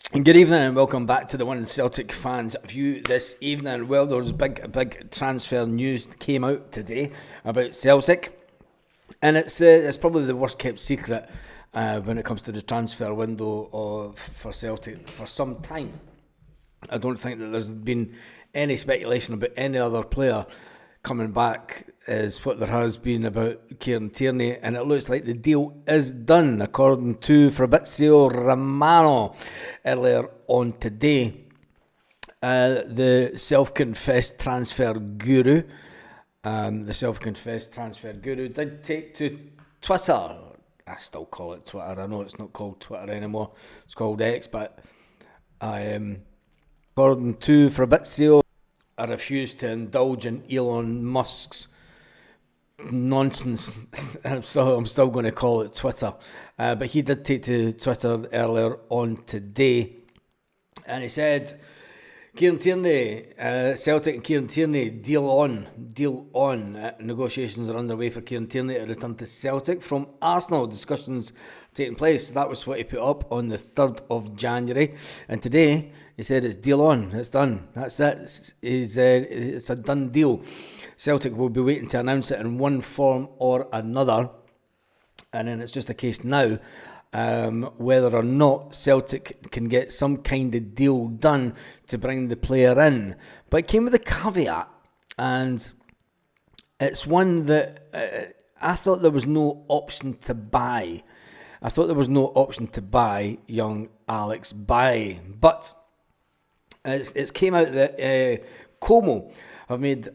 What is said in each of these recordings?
And good evening and welcome back to the One Celtic Fans View this evening. Well, there was big transfer news that came out today about Celtic, and it's probably the worst kept secret when it comes to the transfer window for Celtic for some time. I don't think that there's been any speculation about any other player coming back as what there has been about Kieran Tierney, and it looks like the deal is done according to Fabrizio Romano earlier on today. The self-confessed transfer guru did take to Twitter. I still call it Twitter. I know it's not called Twitter anymore. It's called X, but according to Fabrizio, I refuse to indulge in Elon Musk's nonsense. I'm still going to call it Twitter. But he did take to Twitter earlier on today, and he said, Kieran Tierney, Celtic and Kieran Tierney, deal on. Negotiations are underway for Kieran Tierney to return to Celtic from Arsenal. Discussions taking place. That was what he put up on the 3rd of January. And today, he said it's deal on. It's done. That's it. It's a done deal. Celtic will be waiting to announce it in one form or another. And then it's just a case now whether or not Celtic can get some kind of deal done to bring the player in. But it came with a caveat, and it's one that I thought there was no option to buy. Young Alex Bailly. But it's came out that Como have made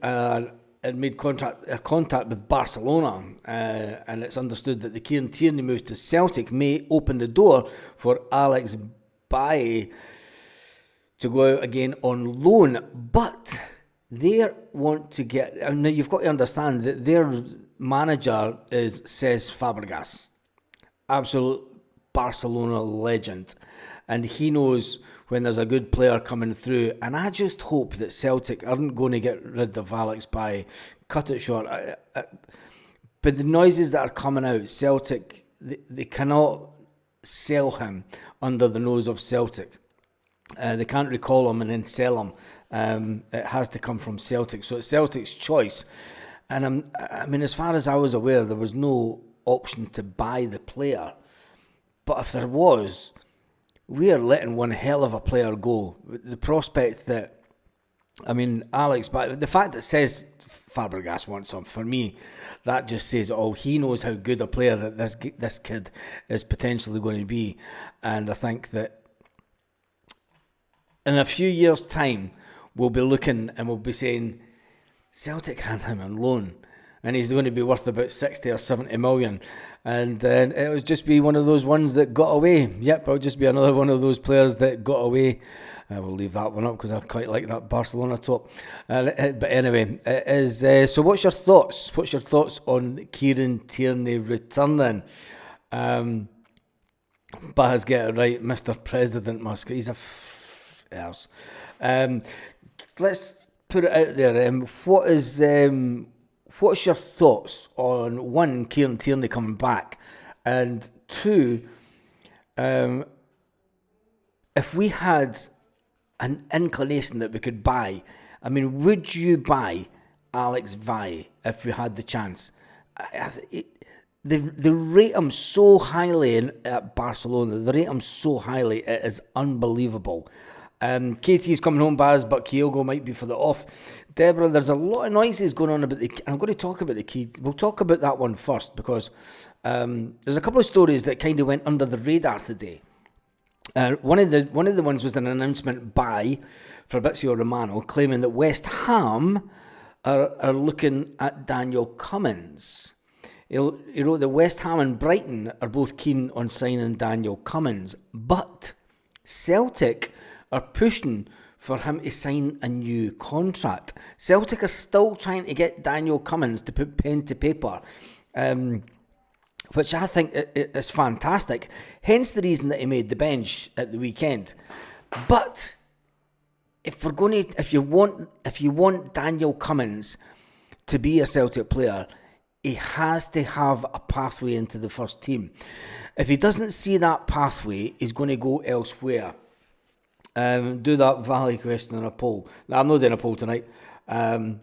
contact with Barcelona, and it's understood that the Kieran Tierney move to Celtic may open the door for Alex Bailly to go out again on loan. But they want to get... Now, you've got to understand that their manager is Cesc Fabregas, absolute Barcelona legend, and he knows when there's a good player coming through. And I just hope that Celtic aren't going to get rid of Alex Bailly, cut it short. But the noises that are coming out, Celtic, they cannot sell him under the nose of Celtic. They can't recall him and then sell him. It has to come from Celtic. So it's Celtic's choice. And I mean, as far as I was aware, there was no option to buy the player. But if there was, we are letting one hell of a player go. The prospect that, I mean, Alex, but the fact that says Fabregas wants him, for me, that just says, oh, he knows how good a player that this kid is potentially going to be. And I think that in a few years' time, we'll be looking and we'll be saying, Celtic had him on loan, and he's going to be worth about 60 or 70 million. And it'll just be one of those ones that got away. Yep, it'll just be another one of those players that got away. We'll leave that one up because I quite like that Barcelona top. But anyway, it is. So what's your thoughts? What's your thoughts on Kieran Tierney returning? Baz, get it right, Mr. President Musk. He's a else. Let's put it out there. What's your thoughts on, one, Kieran Tierney coming back, and two, if we had an inclination that we could buy, I mean, would you buy Alex Bailly if we had the chance? They rate him so highly at Barcelona. They rate him so highly, it is unbelievable. Katie's coming home, Baz, but Kyogo might be for the off. Deborah, there's a lot of noises going on about I'm going to talk about the key. We'll talk about that one first, because there's a couple of stories that kind of went under the radar today. One of the ones was an announcement by Fabrizio Romano claiming that West Ham are looking at Daniel Cummins. He wrote that West Ham and Brighton are both keen on signing Daniel Cummins, but Celtic are pushing for him to sign a new contract. Celtic are still trying to get Daniel Cummins to put pen to paper, which I think is fantastic. Hence the reason that he made the bench at the weekend. But if you want Daniel Cummins to be a Celtic player, he has to have a pathway into the first team. If he doesn't see that pathway, he's going to go elsewhere. Do that Valley question in a poll. Now, I'm not doing a poll tonight. But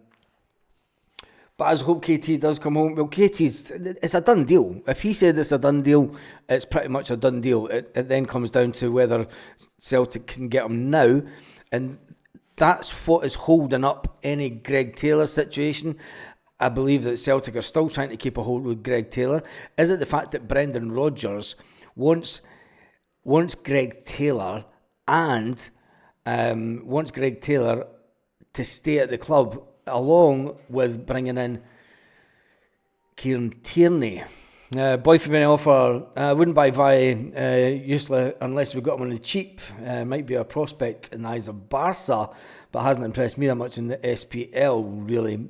I just hope KT does come home. Well, it's a done deal. If he said it's a done deal, it's pretty much a done deal. It then comes down to whether Celtic can get him now. And that's what is holding up any Greg Taylor situation. I believe that Celtic are still trying to keep a hold with Greg Taylor. Is it the fact that Brendan Rodgers wants Greg Taylor and wants Greg Taylor to stay at the club, along with bringing in Kieran Tierney? Boy for many offer. Wouldn't buy Vi useless unless we got him on the cheap. Might be a prospect in the eyes of Barca, but hasn't impressed me that much in the SPL, really.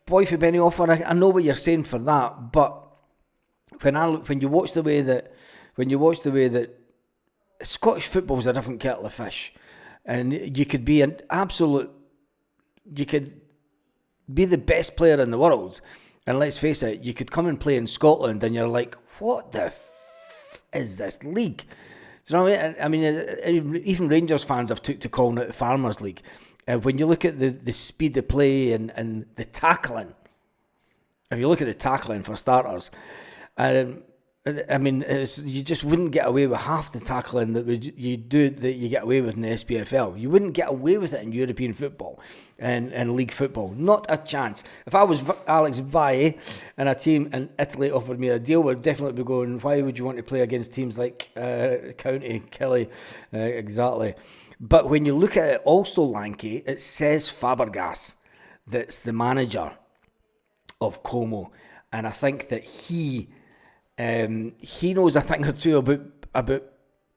Boy for many offer. I know what you're saying for that, but when you watch the way that Scottish football is a different kettle of fish, and you could be you could be the best player in the world, and let's face it, you could come and play in Scotland and you're like, what the is this league? Do you know what I mean? I mean, even Rangers fans have took to calling it the Farmers League. When you look at the speed of play and the tackling, if you look at the tackling for starters, I mean, you just wouldn't get away with half the tackling that you get away with in the SPFL. You wouldn't get away with it in European football and league football. Not a chance. If I was Alex Valle and a team in Italy offered me a deal, would definitely be going, why would you want to play against teams like County, Kelly? Exactly. But when you look at it also, Lanky, it says Fabregas that's the manager of Como. And I think that he knows a thing or two about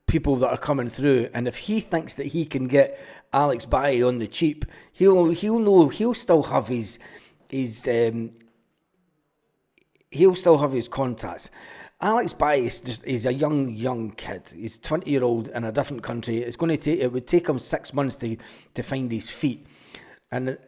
people that are coming through, and if he thinks that he can get Alex Bailly on the cheap, he'll still have his contacts. Alex Bailly is a young kid. He's 20-year-old in a different country. It would take him 6 months to find his feet, and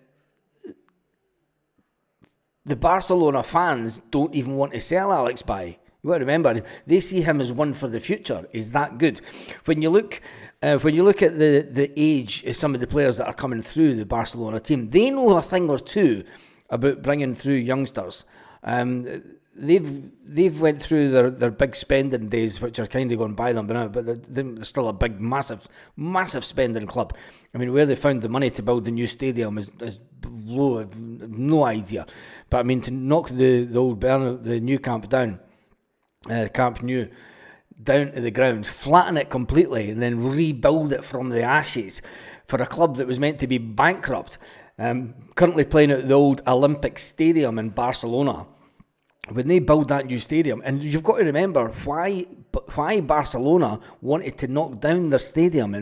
the Barcelona fans don't even want to sell Alex Bailly. You've got to remember, they see him as one for the future. Is that good? When you look at the age of some of the players that are coming through the Barcelona team, they know a thing or two about bringing through youngsters. They've went through their big spending days, which are kind of gone by them now, but they're still a big, massive spending club. I mean, where they found the money to build the new stadium is low. I've no idea. But I mean, to knock the old the new camp down, Camp Nou, down to the ground, flatten it completely, and then rebuild it from the ashes for a club that was meant to be bankrupt. Currently playing at the old Olympic Stadium in Barcelona. When they build that new stadium, and you've got to remember why Barcelona wanted to knock down their stadium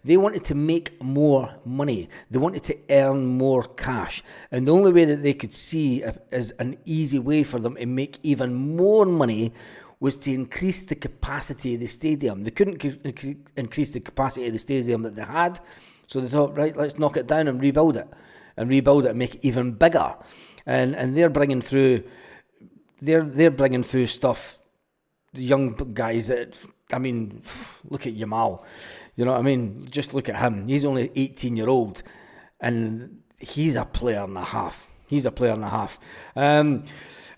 they wanted to make more money. They wanted to earn more cash, and the only way that they could see as an easy way for them to make even more money was to increase the capacity of the stadium. They couldn't increase the capacity of the stadium that they had, so they thought, right, let's knock it down and rebuild it and make it even bigger. And they're bringing through. They're bringing through stuff, the young guys that, I mean, look at Yamal, you know what I mean? Just look at him. He's only 18-year-old, and he's a player and a half. I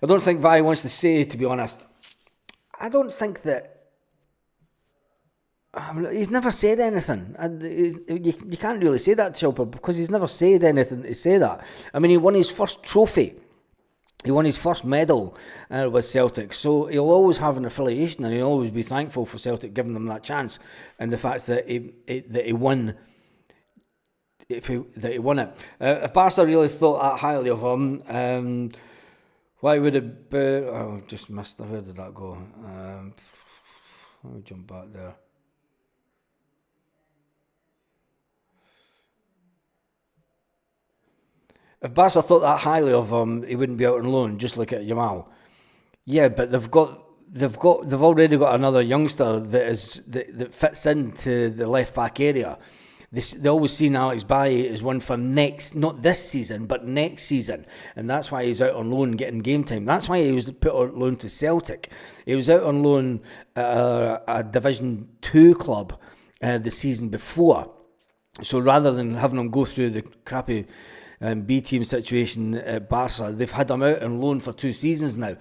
don't think Vi wants to say, to be honest. I don't think that, he's never said anything. You can't really say that to Shelper because he's never said anything to say that. I mean, he won his first trophy. He won his first medal with Celtic, so he'll always have an affiliation, and he'll always be thankful for Celtic giving him that chance, and the fact that he won. If he won it, if Barca really thought that highly of him, why would it be? Oh, just missed. Where did that go? Let me jump back there. If Barca thought that highly of him, he wouldn't be out on loan. Just look at Yamal. Yeah, but they've already got another youngster that fits into the left back area. They always seen Alex Bailly as one for not this season, but next season, and that's why he's out on loan getting game time. That's why he was put on loan to Celtic. He was out on loan at a Division 2 club the season before. So rather than having him go through the crappy B team situation at Barca, they've had him out on loan for 2 seasons now.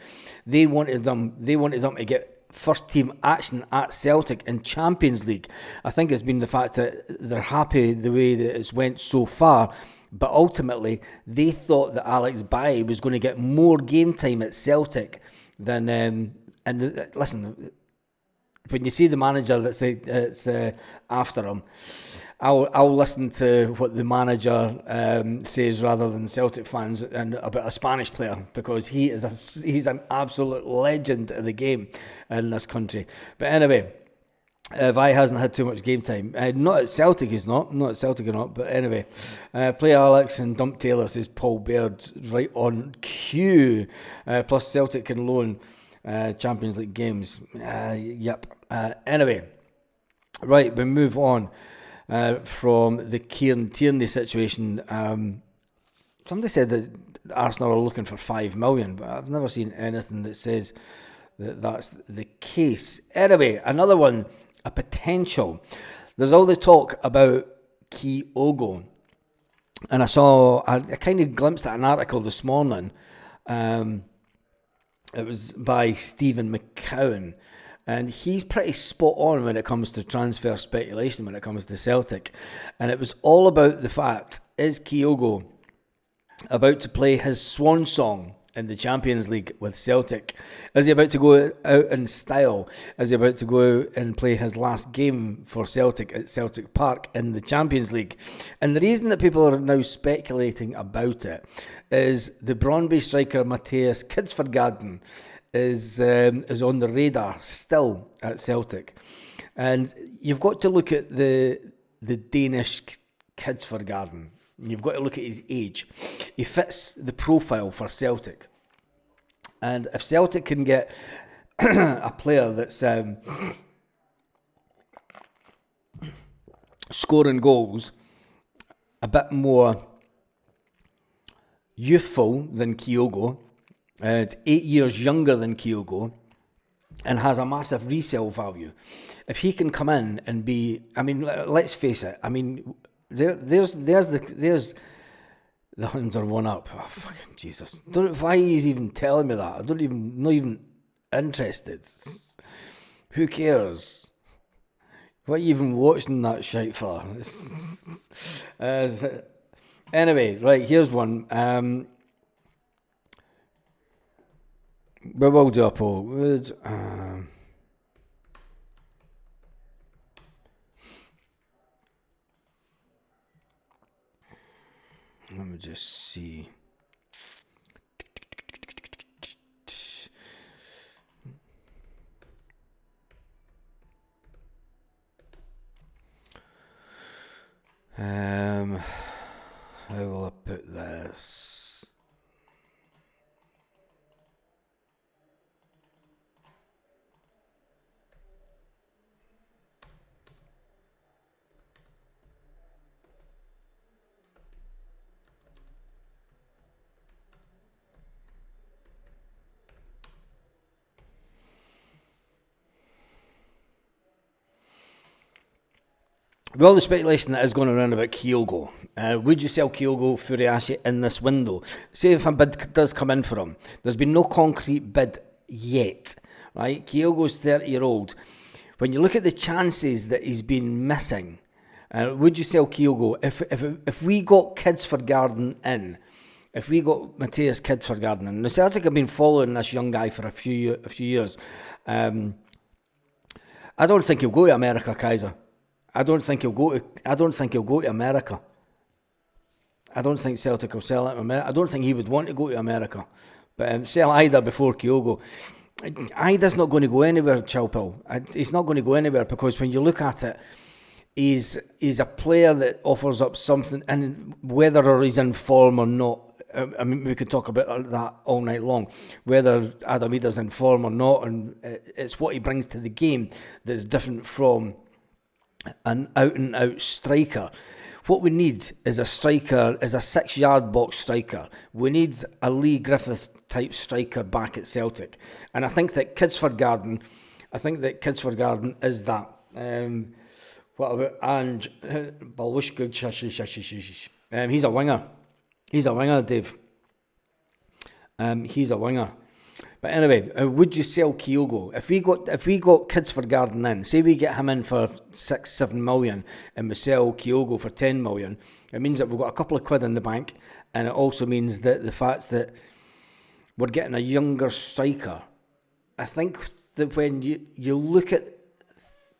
They wanted them to get first team action at Celtic in Champions League. I think it's been the fact that they're happy the way that it's went so far, but ultimately they thought that Alex Bailly was going to get more game time at Celtic than listen, when you see the manager that's after him, I'll listen to what the manager says rather than Celtic fans and about a Spanish player, because he's an absolute legend of the game in this country. But anyway, Vi hasn't had too much game time. Not at Celtic, he's not. Not at Celtic or not. But anyway, play Alex and dump Taylor, says Paul Baird, right on cue. Plus Celtic can loan Champions League games. Yep. Anyway, right, we move on. From the Kieran Tierney situation, somebody said that Arsenal are looking for 5 million, but I've never seen anything that says that that's the case. Anyway, another one, a potential. There's all the talk about Kyogo, and I kind of glimpsed at an article this morning. It was by Stephen McCowan. And he's pretty spot on when it comes to transfer speculation, when it comes to Celtic. And it was all about the fact, is Kyogo about to play his swan song in the Champions League with Celtic? Is he about to go out in style? Is he about to go out and play his last game for Celtic at Celtic Park in the Champions League? And the reason that people are now speculating about it is the Brøndby striker Mathias Kidsforgarden is on the radar still at Celtic, and you've got to look at the Danish Kidsforgarden. You've got to look at his age. He fits the profile for Celtic, and if Celtic can get a player that's scoring goals, a bit more youthful than Kyogo. It's 8 years younger than Kyogo and has a massive resale value. If he can come in and be, I mean, let's face it. I mean, there's the Huns are one up. Oh, fucking Jesus! Why he's even telling me that? Not even interested. Who cares? What are you even watching that shite for? Anyway, right, here's one. We will do a poll. Let me just see. How will I put this? Well, the speculation that is going around about Kyogo. Would you sell Kyogo Furiashi in this window? Say if a bid does come in for him. There's been no concrete bid yet, right? Kyogo's 30-year-old. When you look at the chances that he's been missing, would you sell Kyogo? If we got Kidsforgarden in, if we got Mathias Kidsforgarden in, the Celtic have been following this young guy for a few years. I don't think he'll go to America, Kaiser. I don't think he'll go to America. I don't think Celtic will sell him to America. I don't think he would want to go to America. But sell Ida before Kyogo. Ida's not going to go anywhere, Chilpil. He's not going to go anywhere, because when you look at it, he's a player that offers up something, and whether he's in form or not, I mean, we could talk about that all night long, whether Adam Ida's in form or not, and it's what he brings to the game that's different from an out-and-out striker. What we need is a striker, is a 6-yard box striker. We need a Lee Griffith type striker back at Celtic, and I think that Kidsforgarden is that. What about Ange Balwishka? He's a winger. He's a winger, Dave. He's a winger. But anyway, would you sell Kyogo? If we got Kidsford in, say we get him in for 6-7 million and we sell Kyogo for 10 million, it means that we've got a couple of quid in the bank, and it also means that the fact that we're getting a younger striker. I think that when you look at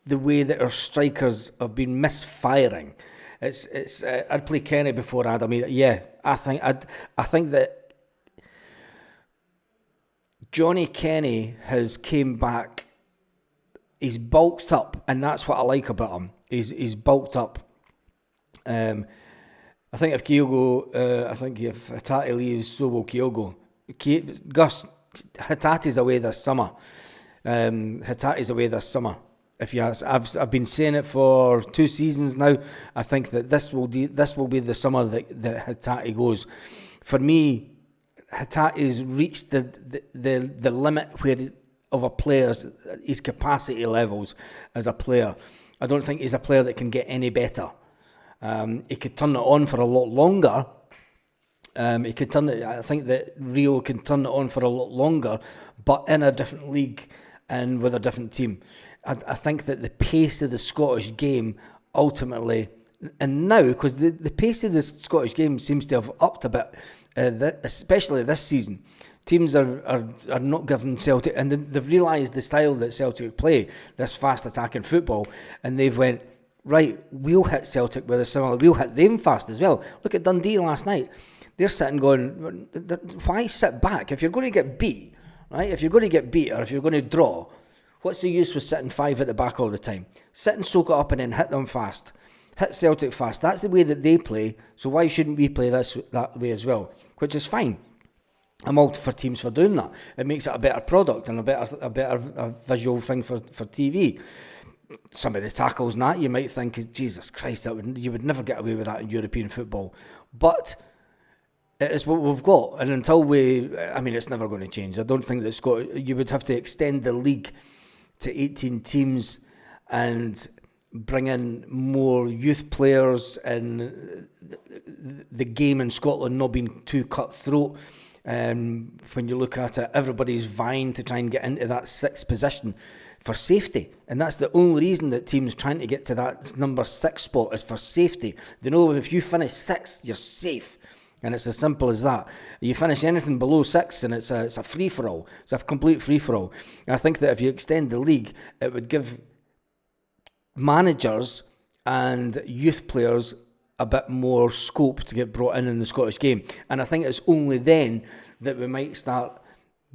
the way that our strikers have been misfiring, it's I'd play Kenny before Adam. Yeah, I think that Johnny Kenny has came back. He's bulked up, and that's what I like about him. He's bulked up. I think if Kyogo, I think if Hatate leaves, so will Kyogo. Gus, Hatate's away this summer. Hatate's away this summer. I've been saying it for 2 seasons now. I think that this will be the summer that Hatate goes. For me, Hatate's reached the limit of a player's his capacity levels as a player. I don't think he's a player that can get any better. He could turn it on for a lot longer. I think that Rio can turn it on for a lot longer, but in a different league and with a different team. I think that the pace of the Scottish game ultimately, and now, because the pace of the Scottish game seems to have upped a bit, especially this season. Teams are not giving Celtic, and they've realised the style that Celtic play, this fast attacking football, and they've went, right, we'll hit Celtic with a similar, we'll hit them fast as well. Look at Dundee last night. They're sitting going, why sit back? If you're going to get beat, right? If you're going to get beat or if you're going to draw, what's the use with sitting 5 at the back all the time? Sit and soak it up and then hit them fast. Hit Celtic fast. That's the way that they play, so why shouldn't we play that way as well? Which is fine. I'm all for teams for doing that. It makes it a better product and a better visual thing for TV. Some of the tackles and that, you might think, Jesus Christ, you would never get away with that in European football. But it is what we've got, and until it's never going to change. I don't think that you would have to extend the league to 18 teams and bring in more youth players, and the game in Scotland not being too cutthroat. When you look at it, everybody's vying to try and get into that 6th position for safety, and that's the only reason that teams trying to get to that number 6 spot is for safety. They know if you finish 6th, you're safe, and it's as simple as that. You finish anything below 6, and it's a free for all. It's a complete free for all. I think that if you extend the league, it would give managers and youth players a bit more scope to get brought in the Scottish game, and I think it's only then that we might start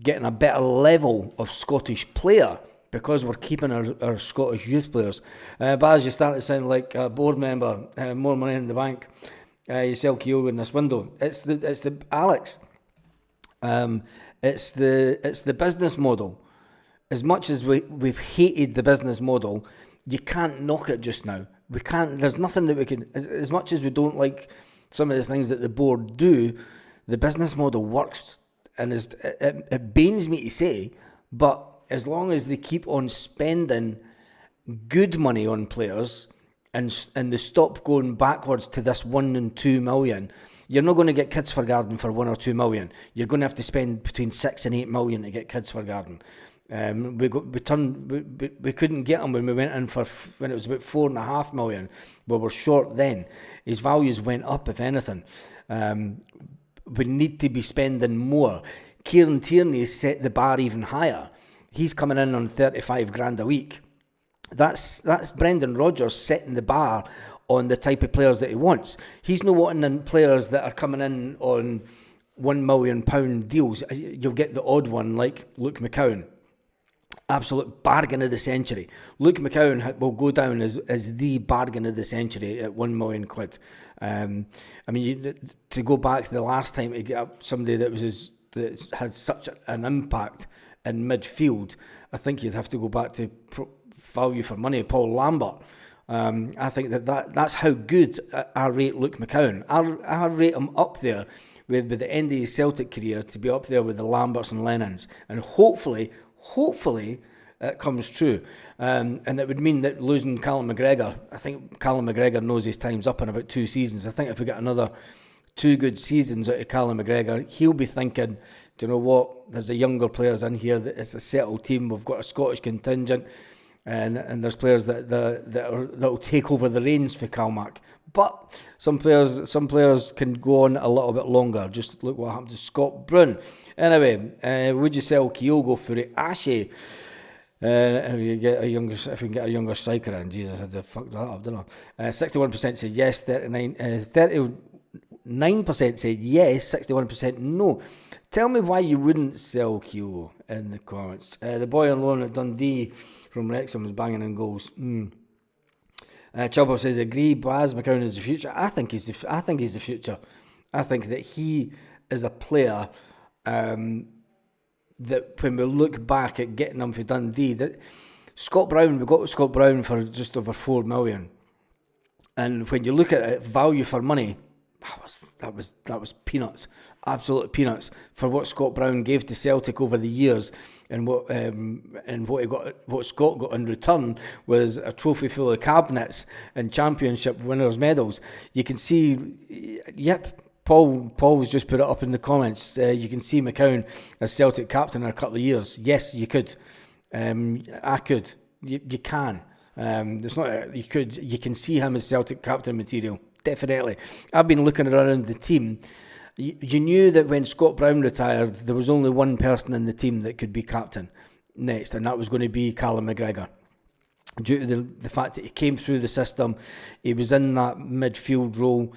getting a better level of Scottish player, because we're keeping our Scottish youth players. Baz, you start to sound like a board member. More money in the bank. You sell Kyogo in this window. It's the Alex. It's the business model. As much as we've hated the business model, you can't knock it just now. We can't. There's nothing that we can. As much as we don't like some of the things that the board do, the business model works, and it pains me to say, but as long as they keep on spending good money on players, and they stop going backwards to this 1 and 2 million, you're not going to get Kids for Garden for 1 or 2 million. You're going to have to spend between 6 and 8 million to get Kids for Garden. We couldn't get him when we went in when it was about 4.5 million. We were short then. His values went up, if anything. We need to be spending more. Kieran Tierney has set the bar even higher. He's coming in on 35 grand a week. That's Brendan Rodgers setting the bar on the type of players that he wants. He's not wanting in players that are coming in on £1 million deals. You'll get the odd one like Luke McCowan. Absolute bargain of the century. Luke McCowan will go down as the bargain of the century at £1 million. To go back to the last time to get up somebody that had such an impact in midfield, I think you'd have to go back to value for money, Paul Lambert. I think that's how good I rate Luke McCowan. I rate him up there with the end of his Celtic career, to be up there with the Lamberts and Lennons, and hopefully it comes true. And it would mean that losing Callum McGregor, I think Callum McGregor knows his time's up in about 2 seasons. I think if we get another 2 good seasons out of Callum McGregor, he'll be thinking, do you know what, there's the younger players in here, that it's a settled team, we've got a Scottish contingent, and there's players that'll take over the reins for Calmac. But some players can go on a little bit longer. Just look what happened to Scott Brown. Anyway, would you sell Kyogo for Ashe? If we can get a younger striker in, Jesus, I had to fuck that up, didn't I? 61% said yes, 39% said yes, 61% no. Tell me why you wouldn't sell Kyogo in the comments. The boy on loan at Dundee from Wrexham is banging in goals. Chubbo says, agree, Baz McCown is the future. I think he's the future. I think that he is a player that when we look back at getting him for Dundee, that we got Scott Brown for just over 4 million. And when you look at it, value for money, that was peanuts, absolute peanuts for what Scott Brown gave to Celtic over the years, and what Scott got in return was a trophy full of cabinets and championship winners' medals. You can see, Paul was just put it up in the comments. You can see McCown as Celtic captain in a couple of years. Yes, you could. I could. You can. It's not. You could. You can see him as Celtic captain material. Definitely. I've been looking around the team. You knew that when Scott Brown retired, there was only one person in the team that could be captain next, and that was going to be Callum McGregor. Due to the fact that he came through the system, he was in that midfield role.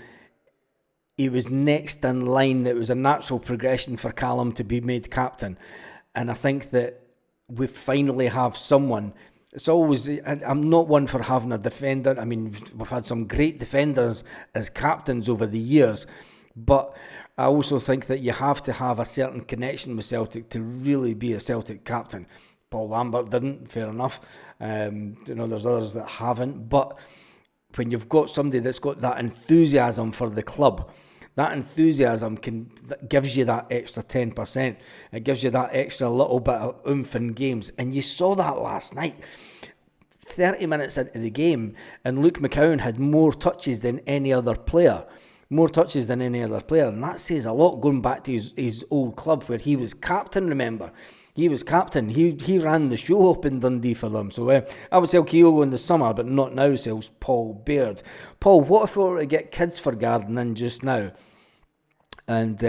He was next in line. It was a natural progression for Callum to be made captain. And I think that we finally have someone. It's always, I'm not one for having a defender. I mean, we've had some great defenders as captains over the years. But I also think that you have to have a certain connection with Celtic to really be a Celtic captain. Paul Lambert didn't, fair enough. There's others that haven't. But when you've got somebody that's got that enthusiasm for the club, that enthusiasm that gives you that extra 10%. It gives you that extra little bit of oomph in games. And you saw that last night. 30 minutes into the game, and Luke McCown had more touches than any other player. And that says a lot, going back to his old club where he was captain, remember. He was captain. He ran the show up in Dundee for them. So I would sell Kyogo in the summer, but not now. Sells Paul Baird. Paul, what if we were to get Kids for Garden in just now? And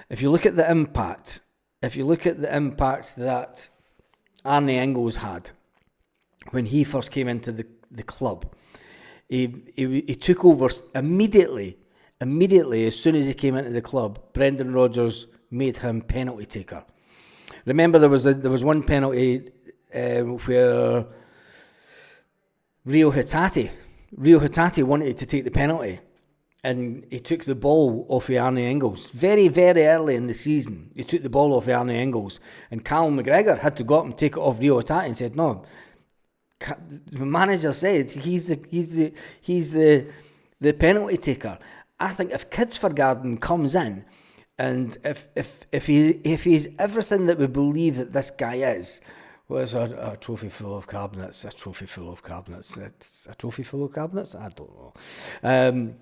if you look at the impact, that Arnie Engels had when he first came into the club, he took over immediately. As soon as he came into the club, Brendan Rodgers made him penalty taker. Remember, there was one penalty where Rio Hatate wanted to take the penalty, and he took the ball off of Arnie Engels. Very, very early in the season, he took the ball off of Arnie Engels, and Callum McGregor had to go up and take it off Rio Hatate and said, no. The manager said he's the penalty taker. I think if Kids for Garden comes in, and if he's everything that we believe that this guy is, well, it's a trophy full of cabinets. I don't know.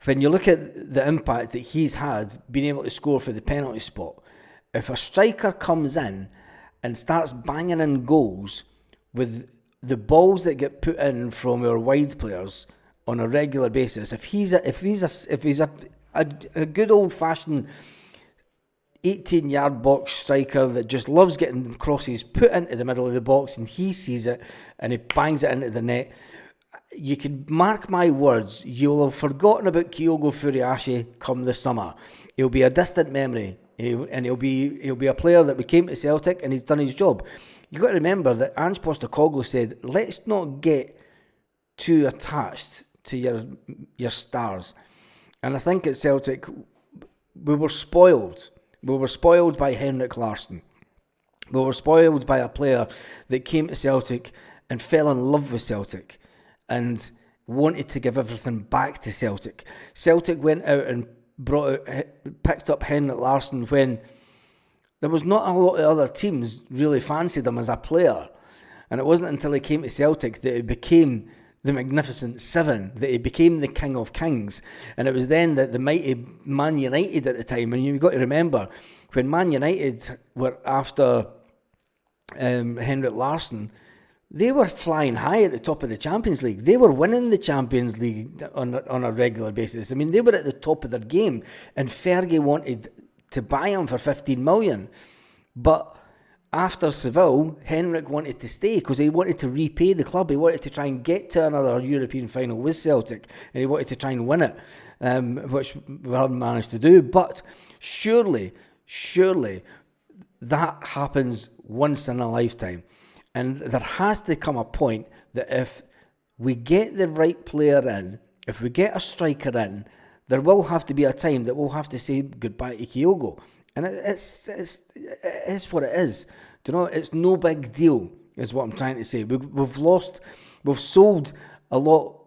When you look at the impact that he's had, being able to score for the penalty spot, if a striker comes in and starts banging in goals with the balls that get put in from our wide players on a regular basis, if he's a good old-fashioned 18-yard box striker that just loves getting crosses put into the middle of the box, and he sees it and he bangs it into the net, you can mark my words, you'll have forgotten about Kyogo Furiashi come the summer. He'll be a distant memory, and he'll be a player that we came to Celtic and he's done his job. You've got to remember that Ange Postecoglou said, let's not get too attached to your stars. And I think at Celtic, we were spoiled. We were spoiled by Henrik Larsson. We were spoiled by a player that came to Celtic and fell in love with Celtic and wanted to give everything back to Celtic. Celtic went out and picked up Henrik Larsson when there was not a lot of other teams really fancied him as a player. And it wasn't until he came to Celtic that he became the Magnificent Seven, that he became the King of Kings. And it was then that the mighty Man United at the time, and you've got to remember, when Man United were after Henrik Larsson, they were flying high at the top of the Champions League. They were winning the Champions League on a regular basis. I mean, they were at the top of their game, and Fergie wanted to buy him for 15 million. But after Seville, Henrik wanted to stay because he wanted to repay the club. He wanted to try and get to another European final with Celtic, and he wanted to try and win it, which we haven't managed to do. But surely that happens once in a lifetime. And there has to come a point that if we get the right player in, if we get a striker in, there will have to be a time that we'll have to say goodbye to Kyogo. And it's what it is. Do you know, it's no big deal, is what I'm trying to say. We've sold a lot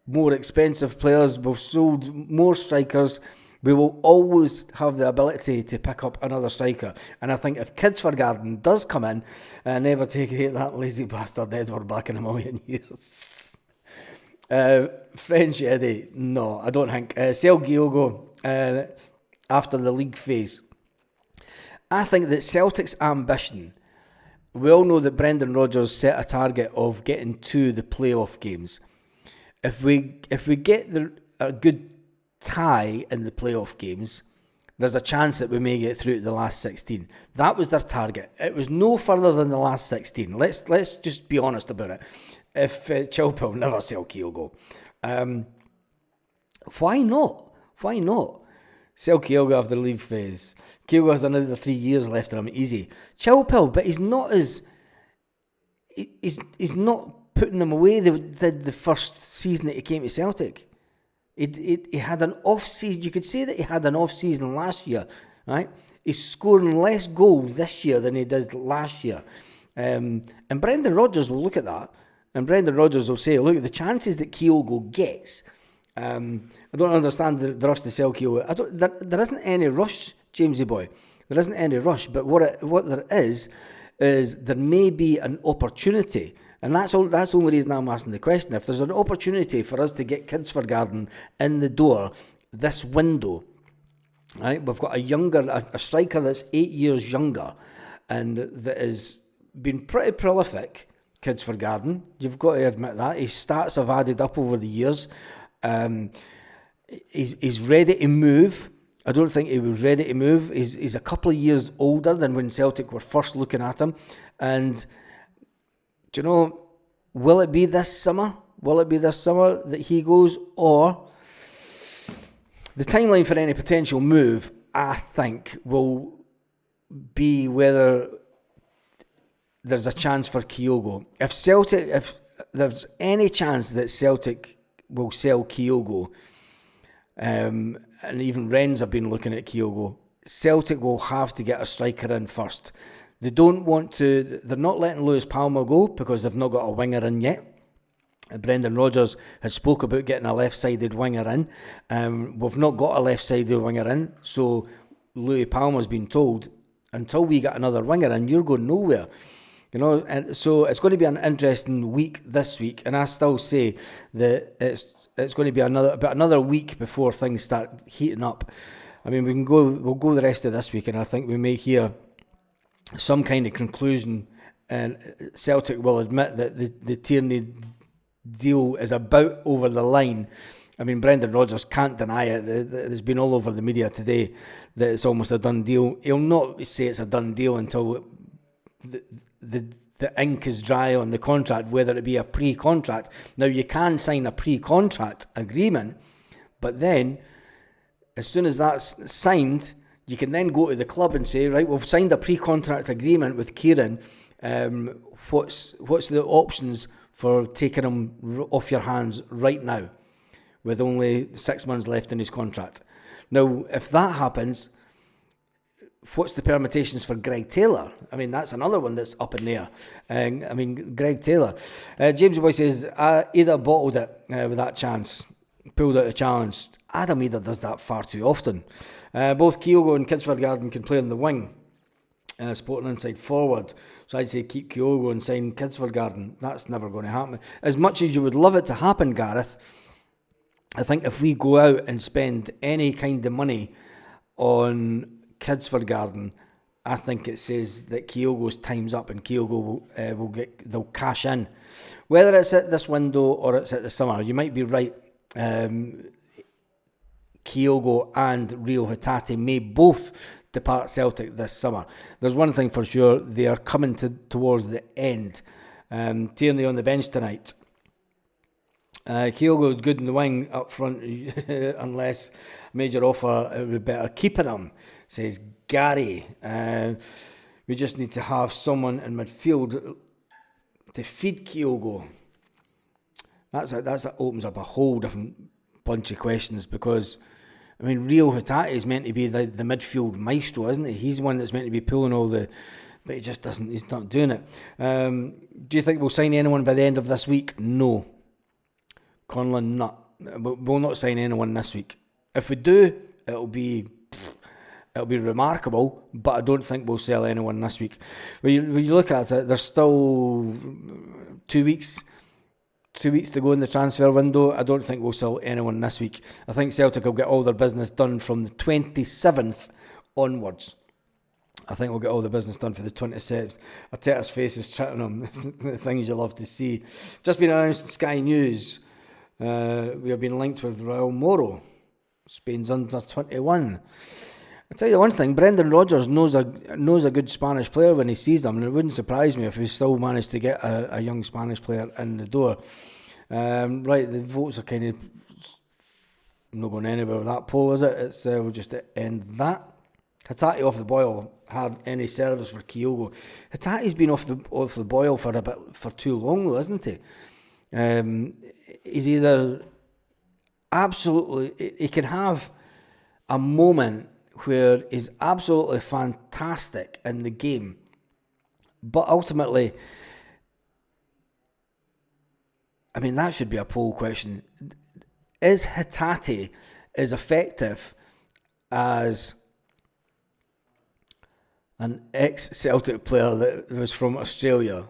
more expensive players, we've sold more strikers. We will always have the ability to pick up another striker. And I think if Kidsford does come in, never take that lazy bastard Edward back in a million years. French Eddie, no, I don't think. Sell Kyogo after the league phase. I think that Celtic's ambition, we all know that Brendan Rodgers set a target of getting to the playoff games. If we get a good tie in the playoff games, there's a chance that we may get through to the last 16. That was their target. It was no further than the last 16. Let's just be honest about it. If Chilwell never sell Kyogo, why not? Why not? Sell Kyogo after the league phase. Kyogo has another 3 years left in him, easy. Chilwell, but he's not putting them away they did the first season that he came to Celtic. He had an off-season. You could say that he had an off-season last year, right? He's scoring less goals this year than he did last year. And Brendan Rodgers will look at that, and Brendan Rodgers will say, look, the chances that Kyogo gets, I don't understand the rush to sell Kyogo. There isn't any rush, Jamesy boy. There isn't any rush, but what there is there may be an opportunity. And that's all. That's the only reason I'm asking the question. If there's an opportunity for us to get Kidsford in the door this window, right? We've got a striker that's 8 years younger, and that has been pretty prolific. Kidsford, you've got to admit that his stats have added up over the years. He's ready to move. I don't think he was ready to move. He's a couple of years older than when Celtic were first looking at him, and. Do you know, will it be this summer? Will it be this summer that he goes? Or the timeline for any potential move, I think, will be whether there's a chance for Kyogo. If there's any chance that Celtic will sell Kyogo, and even Rennes have been looking at Kyogo, Celtic will have to get a striker in first. They don't want to. They're not letting Lewis Palmer go because they've not got a winger in yet. Brendan Rodgers has spoke about getting a left-sided winger in. We've not got a left-sided winger in, so Louis Palmer's been told, until we get another winger in, you're going nowhere. You know, and so it's going to be an interesting week this week, and I still say that it's going to be about another week before things start heating up. I mean, we'll go the rest of this week, and I think we may hear some kind of conclusion, and Celtic will admit that the Tierney deal is about over the line. I mean, Brendan Rodgers can't deny it. It's been all over the media today that it's almost a done deal. He'll not say it's a done deal until the ink is dry on the contract, whether it be a pre-contract. Now, you can sign a pre-contract agreement, but then as soon as that's signed, you can then go to the club and say, right, we've signed a pre-contract agreement with Kieran. What's the options for taking him off your hands right now, with only 6 months left in his contract? Now, if that happens, what's the permutations for Greg Taylor? I mean, that's another one that's up in the air. I mean, Greg Taylor. James Boy says, Eder bottled it with that chance, pulled out a challenge. Adam Eder does that far too often. Both Kyogo and Kidsford can play on the wing. Sporting Inside forward. So I'd say keep Kyogo and sign Kidsford Garden. That's never going to happen. As much as you would love it to happen, Gareth, I think if we go out and spend any kind of money on Kidsford Garden, I think it says that Kyogo's time's up and Kyogo they'll cash in. Whether it's at this window or it's at the summer, you might be right. Kyogo and Rio Hatate may both depart Celtic this summer. There's one thing for sure, they are coming towards the end. Tierney on the bench tonight. Kyogo is good in the wing up front, unless major offer, it would be better keeping him, says Gary. We just need to have someone in midfield to feed Kyogo. That opens up a whole different bunch of questions, because I mean, Rio Hatate is meant to be the midfield maestro, isn't he? He's the one that's meant to be pulling all the, but he just doesn't. He's not doing it. Do you think we'll sign anyone by the end of this week? No. Conlon, not. We'll not sign anyone this week. If we do, it'll be remarkable, but I don't think we'll sell anyone this week. When you look at it, there's still 2 weeks to go in the transfer window. I don't think we'll sell anyone this week. I think Celtic will get all their business done from the 27th onwards. I think we'll get all the business done for the 27th. Arteta's face is chatting on the things you love to see. Just been announced in Sky News. We have been linked with Raul Moro, Spain's under 21. I'll tell you one thing, Brendan Rodgers knows a good Spanish player when he sees them, and it wouldn't surprise me if we still managed to get a young Spanish player in the door. Right, the votes are kind of not going anywhere with that poll, is it? It's we'll just end that. Hatate off the boil, had any service for Kyogo. Hatate's been off the boil for too long, though, isn't he? He's either absolutely, he can have a moment where he's absolutely fantastic in the game, but ultimately, I mean, that should be a poll question. Is Hatate as effective as an ex-Celtic player that was from Australia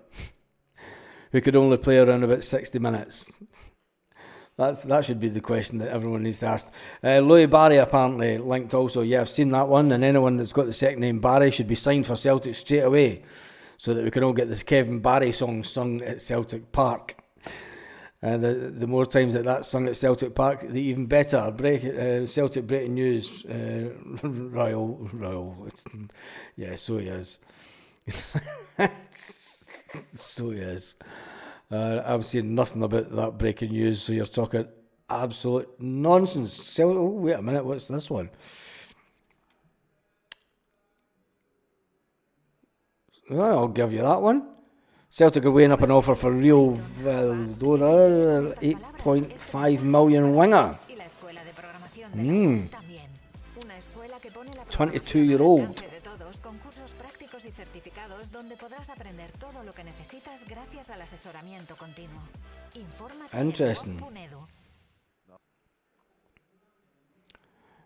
who could only play around about 60 minutes? That should be the question that everyone needs to ask. Louis Barry apparently linked also. Yeah, I've seen that one. And anyone that's got the second name Barry should be signed for Celtic straight away, so that we can all get this Kevin Barry song sung at Celtic Park. The more times that's sung at Celtic Park, the even better. Celtic breaking news. Raul. Yeah, so he is. So he is. I'm saying nothing about that breaking news, so you're talking absolute nonsense. Oh, wait a minute, what's this one? Well, I'll give you that one. Celtic are weighing up an offer for Rio Valdora, 8.5 million winger. 22-year-old. Y certificados donde podrás aprender todo lo que necesitas gracias al asesoramiento continuo. Infórmate en Interesting.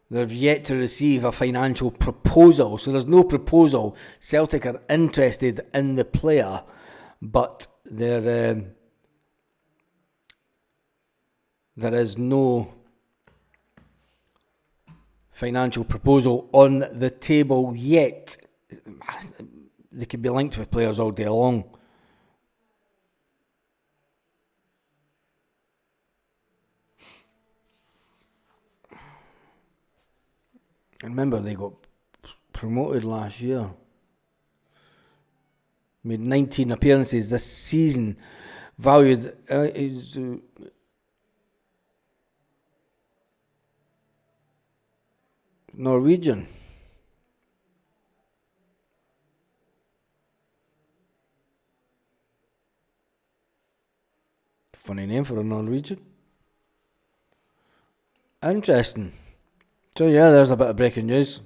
They've yet to receive a financial proposal, so there's no proposal. Celtic are interested in the player, but there is no financial proposal on the table yet. They could be linked with players all day long. Remember, they got promoted last year. Made 19 appearances this season. Valued is Norwegian. Funny name for a Norwegian. Interesting. So yeah, there's a bit of breaking news.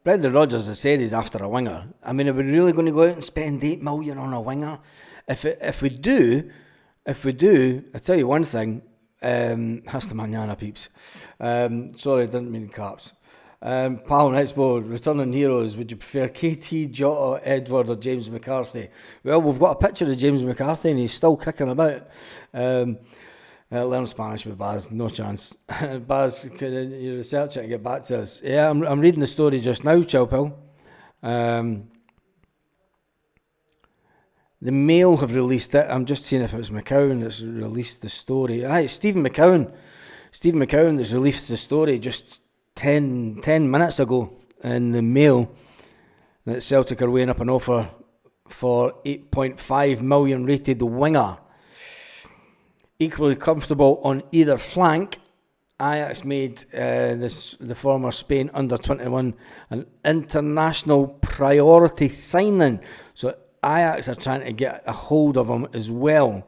Brendan Rodgers has said he's after a winger. I mean, are we really going to go out and spend 8 million on a winger? If we do, I tell you one thing, Hasta mañana, peeps. Sorry, didn't mean caps. Pal next board, returning heroes. Would you prefer KT, Jota, Edward, or James McCarthy? Well, we've got a picture of James McCarthy, and he's still kicking about. Learn Spanish with Baz, no chance. Baz, can you research it and get back to us? Yeah, I'm reading the story just now, Chowpil. The Mail have released it. I'm just seeing if it's McCowan that's released the story. Aye, it's Stephen McCowan. Stephen McCowan that's released the story just 10 minutes ago in the Mail that Celtic are weighing up an offer for 8.5 million rated winger. Equally comfortable on either flank, Ajax made the former Spain under-21 an international priority signing. So Ajax are trying to get a hold of him as well.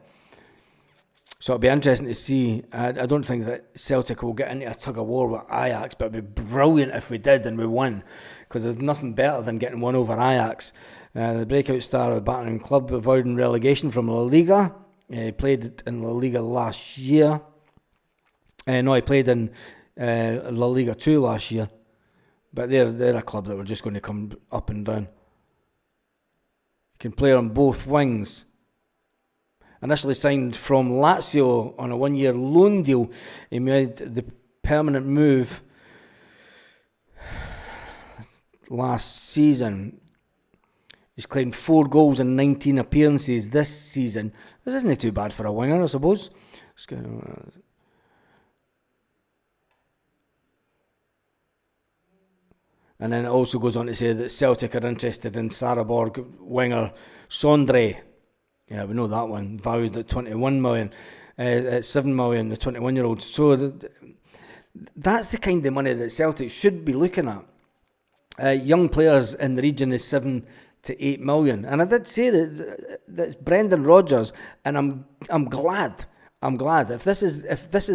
So it'll be interesting to see. I don't think that Celtic will get into a tug of war with Ajax, but it'd be brilliant if we did and we won, because there's nothing better than getting one over Ajax. The breakout star of the battering club, avoiding relegation from La Liga. He played in La Liga last year. He played in La Liga 2 last year. But they're a club that were just going to come up and down. Can play on both wings. Initially signed from Lazio on a one-year loan deal, he made the permanent move last season. He's claimed 4 goals in 19 appearances this season. This isn't too bad for a winger, I suppose. And then it also goes on to say that Celtic are interested in Sarabor winger Sondre. Yeah, we know that one. Valued at 21 million. At 7 million, the 21-year-old. So that's the kind of money that Celtic should be looking at. Young players in the region is 7 to 8 million. And I did say that it's Brendan Rodgers, and I'm glad. If this is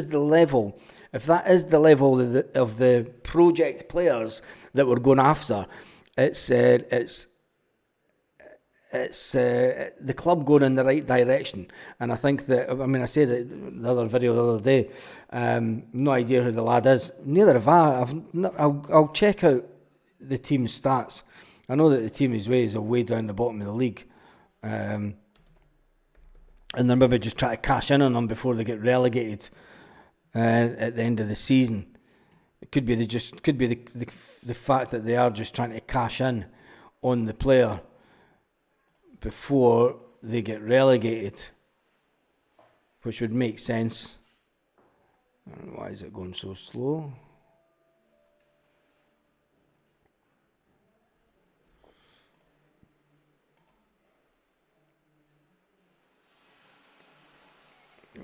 the level, if that is the level of the project players that we're going after, it's the club going in the right direction. And I think that, I said it the other video the other day, no idea who the lad is. Neither have I. I'll check out the team's stats. I know that the team is way down the bottom of the league. And then maybe just try to cash in on them before they get relegated at the end of the season. It could be the fact that they are just trying to cash in on the player before they get relegated, which would make sense. Why is it going so slow?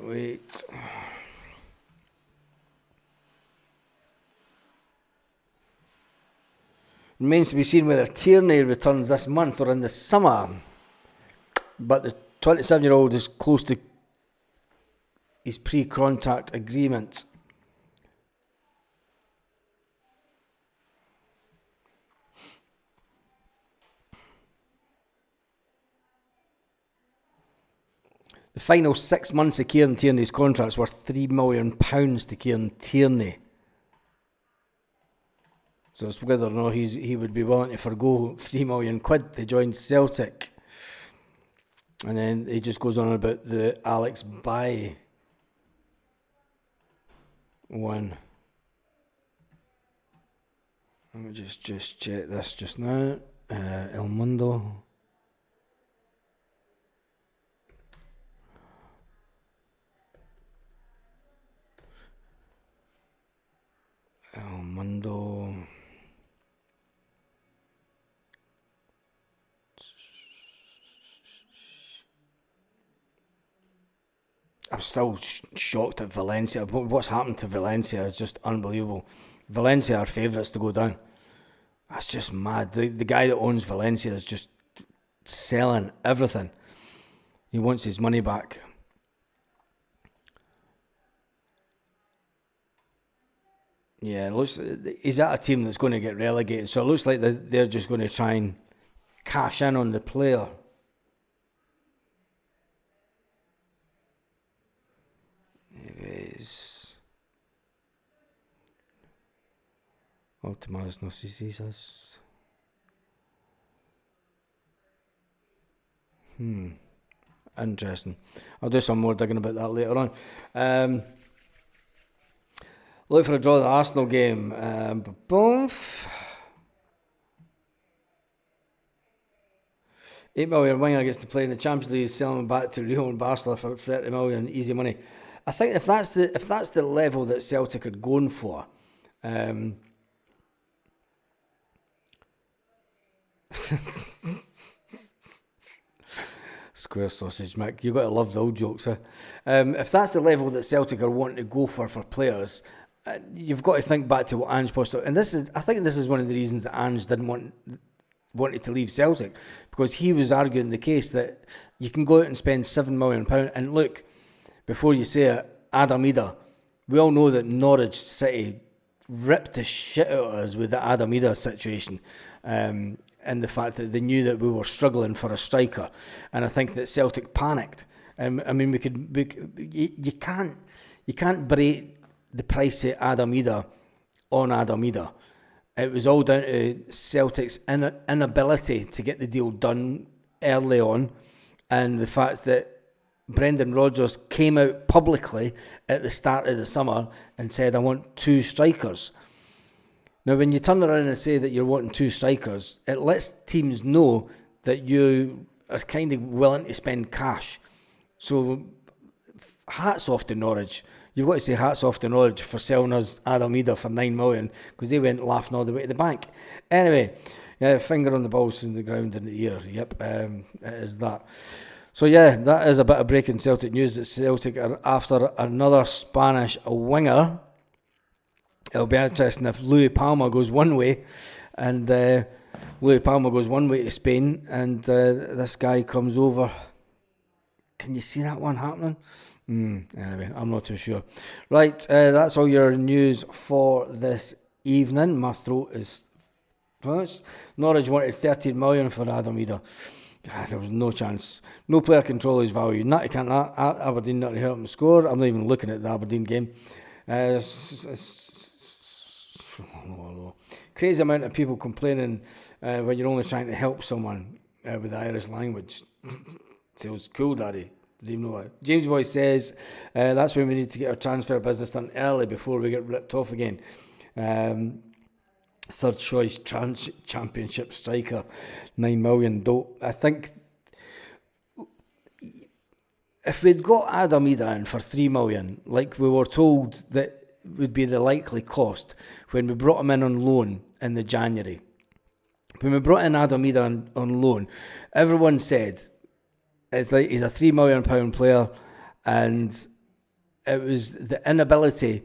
Wait. Remains to be seen whether Tierney returns this month or in the summer. But the 27-year-old is close to his pre-contract agreement. The final 6 months of Kieran Tierney's contracts were £3 million to Kieran Tierney. So it's whether or not he would be willing to forgo £3 million to join Celtic. And then he just goes on about the Alex Bailly one. Let me just check this just now. El Mundo. El Mundo. I'm still shocked at Valencia. What's happened to Valencia is just unbelievable. Valencia are favourites to go down. That's just mad. The guy that owns Valencia is just selling everything. He wants his money back. Yeah, it looks, he's at a team that's going to get relegated, so it looks like they're just going to try and cash in on the player. is Optimus Narcissus. Interesting. I'll do some more digging about that later on. Look for a draw the Arsenal game. Boom. 8 million winger gets to play in the Champions League, selling him back to Real and Barcelona for 30 million, easy money. I think if that's the level that Celtic are going for, square sausage, Mick. You've got to love the old jokes, huh? If that's the level that Celtic are wanting to go for players, you've got to think back to what Ange Postecoglou, and I think this is one of the reasons that Ange didn't wanted to leave Celtic, because he was arguing the case that you can go out and spend £7 million. And look, before you say it, Adam Ida, we all know that Norwich City ripped the shit out of us with the Adam Ida situation, and the fact that they knew that we were struggling for a striker, and I think that Celtic panicked. I mean, you can't berate the price of Adam Ida on Adam Ida. It was all down to Celtic's inability to get the deal done early on, and the fact that Brendan Rodgers came out publicly at the start of the summer and said, I want 2 strikers. Now, when you turn around and say that you're wanting 2 strikers, it lets teams know that you are kind of willing to spend cash. So, hats off to Norwich. You've got to say hats off to Norwich for selling us Adam Ida for 9 million, because they went laughing all the way to the bank. Anyway, finger on the balls in the ground in the ear. Yep, it is that. So yeah, that is a bit of breaking Celtic news, that Celtic are after another Spanish winger. It'll be interesting if Louis Palma goes one way, and Louis Palma goes one way to Spain, and this guy comes over. Can you see that one happening? Anyway, I'm not too sure. Right, that's all your news for this evening. My throat is finished. Norwich wanted 13 million for Adam Ida. There was no chance. No player control his value. Not can't Aberdeen not to help him score. I'm not even looking at the Aberdeen game. Crazy amount of people complaining when you're only trying to help someone with the Irish language. Sounds cool, Daddy. Didn't even know that. James Boy says that's when we need to get our transfer business done early before we get ripped off again. Third choice championship striker, 9 million. I think if we'd got Adam Ida in for 3 million, like we were told that would be the likely cost when we brought him in on loan in the January. When we brought in Adam Ida on loan, everyone said it's like he's a £3 million player, and it was the inability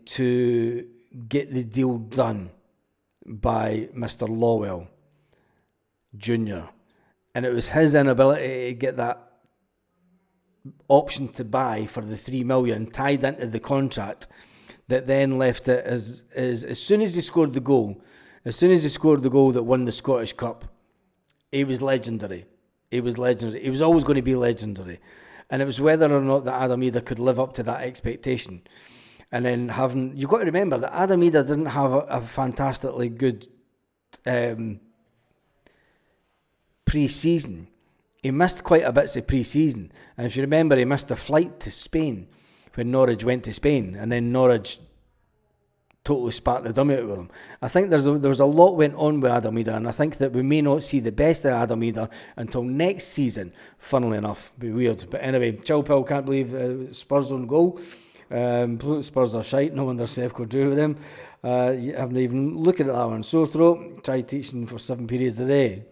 to get the deal done by Mr. Lawwell Jr. And it was his inability to get that option to buy for the 3 million tied into the contract that then left it as soon as he scored the goal that won the Scottish Cup, he was legendary. He was legendary. He was always going to be legendary. And it was whether or not that Adam Ida could live up to that expectation. And then you've got to remember that Adam Ida didn't have a fantastically good pre-season. He missed quite a bit of pre-season. And if you remember, he missed a flight to Spain when Norwich went to Spain. And then Norwich totally spat the dummy out with him. I think there was a lot went on with Adam Ida, and I think that we may not see the best of Adam Ida until next season, funnily enough. Be weird. But anyway, Chilpel can't believe Spurs on goal. Spurs are shite. No wonder Sefco drew with them. You haven't even looked at that one. Sore throat. Try teaching for 7 periods a day.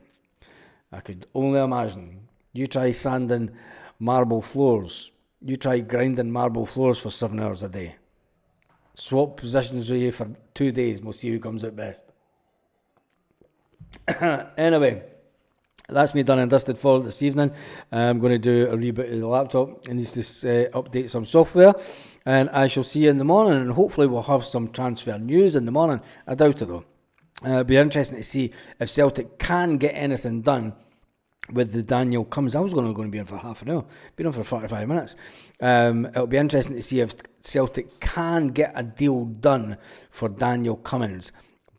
I could only imagine. You try sanding marble floors. You try grinding marble floors for 7 hours a day. Swap positions with you for 2 days. We'll see who comes out best. Anyway, that's me done and dusted for this evening. I'm going to do a reboot of the laptop. It needs to update some software. And I shall see you in the morning. And hopefully we'll have some transfer news in the morning. I doubt it though. It'll be interesting to see if Celtic can get anything done with the Daniel Cummins. I was going to be on for half an hour. Been on for 45 minutes. It'll be interesting to see if Celtic can get a deal done for Daniel Cummins.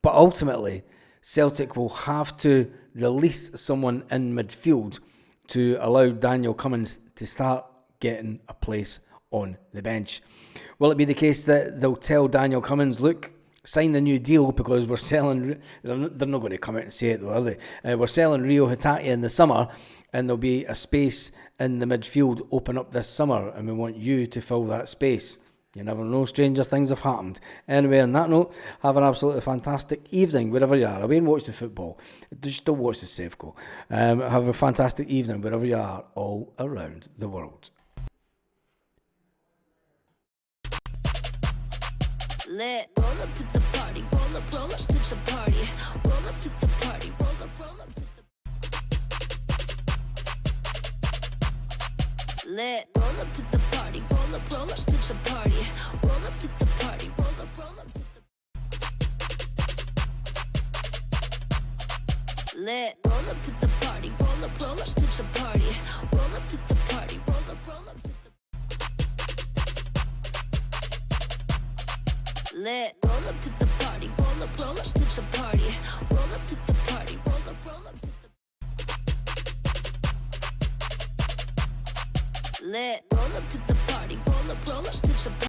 But ultimately, Celtic will have to release someone in midfield to allow Daniel Cummins to start getting a place on the bench. Will it be the case that they'll tell Daniel Cummins, look, sign the new deal because we're selling... They're not going to come out and say it though, are they? We're selling Rio Hatate in the summer and there'll be a space in the midfield open up this summer and we want you to fill that space. You never know, stranger things have happened. Anyway, on that note, have an absolutely fantastic evening wherever you are. Away and watch the football. Just don't watch the Safeco. Have a fantastic evening wherever you are all around the world. Lit. Roll up to the party, roll up to the party. Roll up to the party, roll up to the Lit. Roll up to the party, roll up to the party. Roll up to the party, roll up to the Lit. Roll up to the party, roll up to the party. Roll up to the party, roll up to the Lit. Roll up to the party, roll up to the party. Roll up to the party, roll up to the Lit. Roll up to the party, roll up to the party.